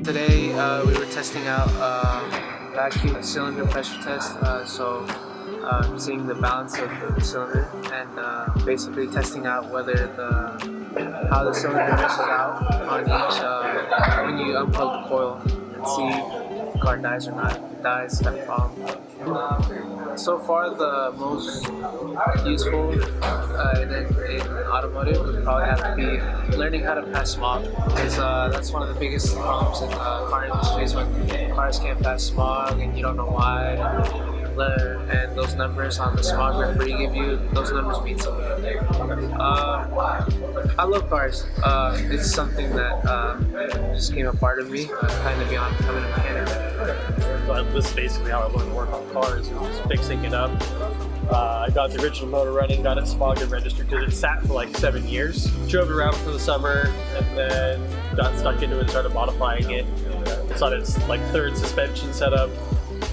Today we were testing out vacuum cylinder pressure test, seeing the balance of the cylinder and basically testing out whether how the cylinder meshes out on each when you unplug the coil and see if the car dies or not. If it dies, got a problem. So far, the most useful in automotive would probably have to be learning how to pass smog, because that's one of the biggest problems in the car industry is when cars can't pass smog and you don't know why. And those numbers on the smog referee give you, those numbers mean something. I love cars. It's something that just came a part of me, kind of beyond becoming a mechanic. So this is basically how I learned to work on cars, just fixing it up. I got the original motor running, got it smogged and registered because it sat for like 7 years. Drove it around for the summer and then got stuck into it and started modifying it. It's on its like third suspension setup.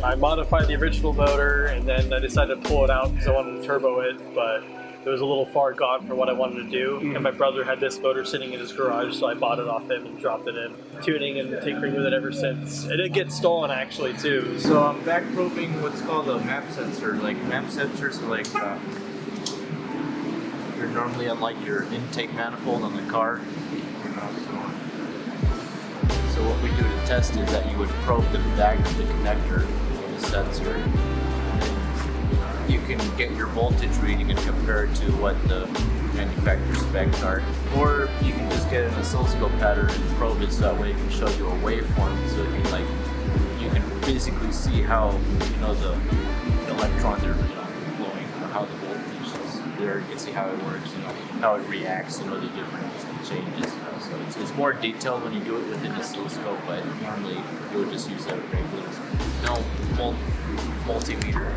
I modified the original motor and then I decided to pull it out because I wanted to turbo it, but it was a little far gone for what I wanted to do. And my brother had this motor sitting in his garage, so I bought it off him and dropped it in. Tuning and tinkering with it ever since. It did get stolen actually too. So I'm back probing what's called a map sensor. Like map sensors are like you're normally on like your intake manifold on the car. So what we do to test is that you would probe the back of the connector of the sensor. And you can get your voltage reading and compare it to what the manufacturer specs are. Or you can just get an oscilloscope pattern and probe it so that way it can show you a waveform. So it can, like, you can basically see how the electrons are flowing, or how the voltage is there. You can see how it works, how it reacts, the different changes. So it's more detailed when you do it with an oscilloscope, but normally you would just use a regular multimeter.